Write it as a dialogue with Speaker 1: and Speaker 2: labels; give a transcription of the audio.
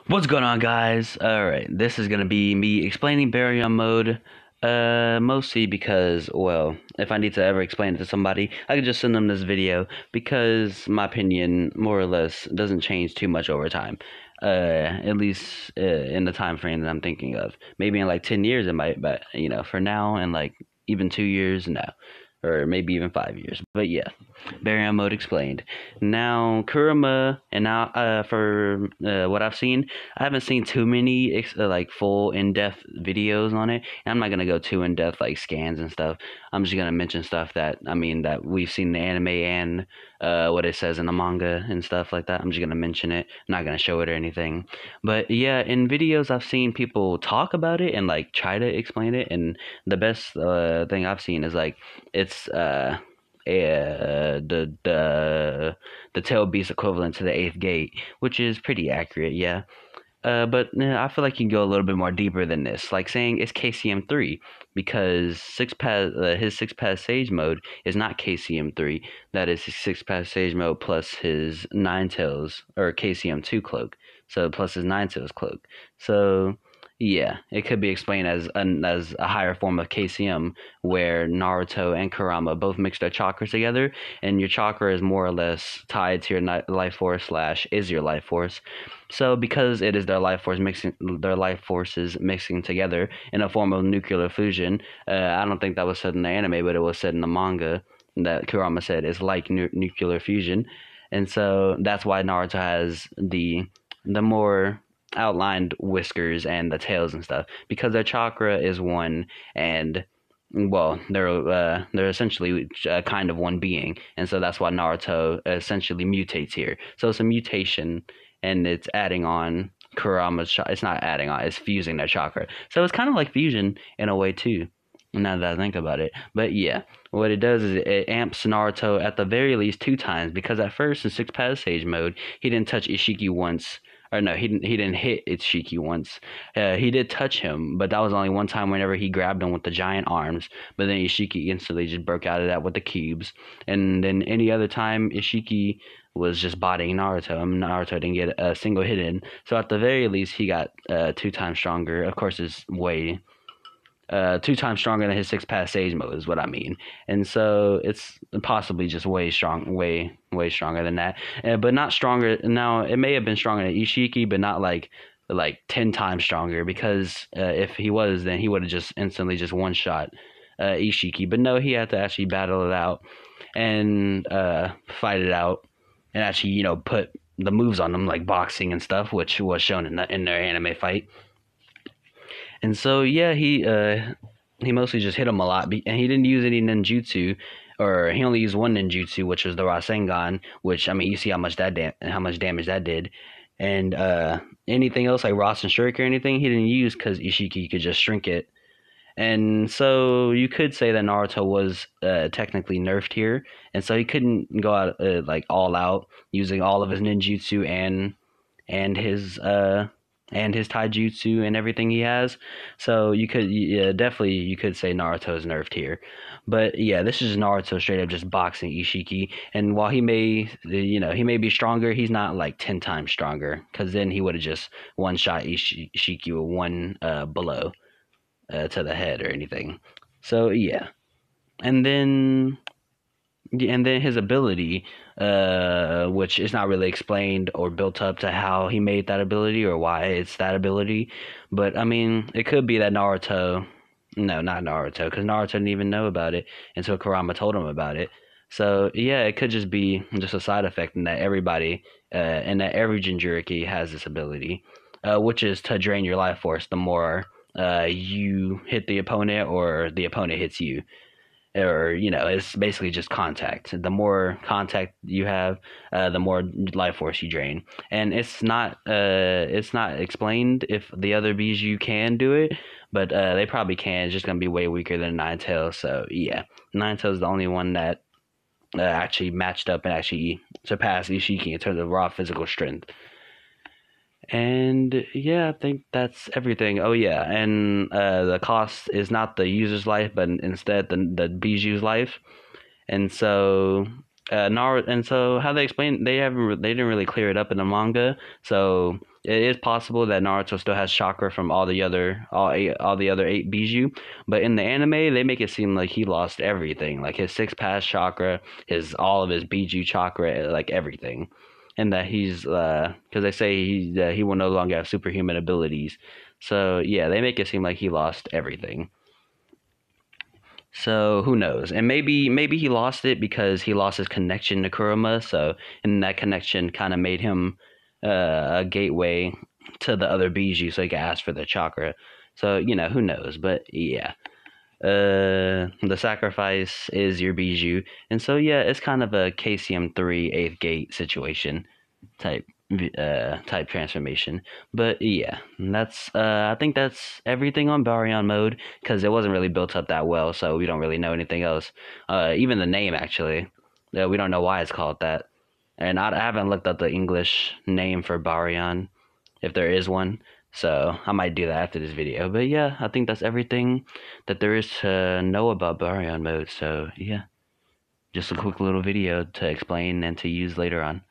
Speaker 1: What's going on, guys? Alright, this is gonna be me explaining Baryon mode, mostly because, well, if I need to ever explain it to somebody, I could just send them this video, because my opinion, more or less, doesn't change too much over time. At least, in the time frame that I'm thinking of. Maybe in like 10 years it might, but, for now, and like, even 2 years, no. Or maybe even 5 years. But yeah, Baryon mode explained. Now, Kurama, and now for what I've seen, I haven't seen too many like full in-depth videos on it. And I'm not gonna go too in-depth like scans and stuff. I'm just gonna mention stuff that that we've seen in the anime and what it says in the manga and stuff like that. I'm just gonna mention it. I'm not gonna show it or anything. But yeah, in videos I've seen people talk about it and like try to explain it. And the best thing I've seen is like it's the tail beast equivalent to the eighth gate, which is pretty accurate, yeah. But I feel like you can go a little bit more deeper than this, like saying it's KCM3 because his six pass sage mode is not KCM3. That is his six pass sage mode plus his nine tails or KCM2 cloak. So plus his nine tails cloak. So yeah, it could be explained as a higher form of KCM, where Naruto and Kurama both mix their chakras together, and your chakra is more or less tied to your life force slash is your life force. So because it is their life forces mixing together in a form of nuclear fusion, I don't think that was said in the anime, but it was said in the manga that Kurama said is like nuclear fusion, and so that's why Naruto has the more outlined whiskers and the tails and stuff, because their chakra is one, and well, they're essentially kind of one being, and so that's why Naruto essentially mutates here. So it's a mutation, and it's adding on Kurama's. It's not adding on; it's fusing their chakra. So it's kind of like fusion in a way too. Now that I think about it, but yeah, what it does is it amps Naruto at the very least 2 times, because at first in six pass sage mode he didn't touch Ishiki once. Or no, he didn't hit Ishiki once. He did touch him, but that was only one time whenever he grabbed him with the giant arms. But then Ishiki instantly just broke out of that with the cubes. And then any other time, Ishiki was just bodying Naruto, and Naruto didn't get a single hit in. So at the very least, he got 2 times stronger. Of course, it's way 2 times stronger than his six pass sage mode is what I mean, and so it's possibly just way stronger than that, but not stronger. Now it may have been stronger than Ishiki, but not like 10 times stronger, because if he was, then he would have just instantly just one shot Ishiki. But no, he had to actually battle it out and fight it out, and actually put the moves on them like boxing and stuff, which was shown in their anime fight. And so yeah, he mostly just hit him a lot, and he didn't use any ninjutsu, or he only used one ninjutsu, which was the Rasengan. Which, I mean, you see how much damage that did, and anything else like Rasen Shuriken or anything he didn't use, because Ishiki could just shrink it. And so you could say that Naruto was technically nerfed here, and so he couldn't go out like all out using all of his ninjutsu and his taijutsu and everything he has. So you could definitely you could say Naruto's nerfed here. But yeah, this is Naruto straight up just boxing Ishiki, and while he may be stronger, he's not like 10 times stronger, because then he would have just one shot Ishiki with one blow to the head or anything. So yeah, and then his ability, which is not really explained or built up to how he made that ability or why it's that ability. But I mean, it could be that Naruto, no, not Naruto, because Naruto didn't even know about it until Kurama told him about it. So yeah, it could just be just a side effect, and that every Jinchuriki has this ability, which is to drain your life force the more you hit the opponent or the opponent hits you. Or it's basically just contact. The more contact you have, the more life force you drain. And it's not explained if the other Biju can do it, but they probably can. It's just gonna be way weaker than Ninetales. So yeah, Ninetales is the only one that actually matched up and actually surpassed Ishiki in terms of raw physical strength. And yeah, I think that's everything. Oh yeah, and the cost is not the user's life, but instead the Biju's life. And so Naruto, and so how they explain they didn't really clear it up in the manga. So it is possible that Naruto still has chakra from all the other eight Biju, but in the anime they make it seem like he lost everything, like his six pass chakra, his all of his Biju chakra, like everything, and that he's because they say he will no longer have superhuman abilities. So yeah, they make it seem like he lost everything. So who knows? And maybe he lost it because he lost his connection to Kurama. So and that connection kind of made him a gateway to the other Biju, so he could ask for the chakra. So who knows? But yeah, the sacrifice is your Biju, and so yeah, it's kind of a KCM 3 eighth gate situation type type transformation. But yeah, that's I think that's everything on Baryon mode because it wasn't really built up that well, so we don't really know anything else. Even the name actually, we don't know why it's called that, and I haven't looked up the English name for Baryon if there is one. So I might do that after this video. But yeah, I think that's everything that there is to know about Baryon mode. So yeah, just a quick little video to explain and to use later on.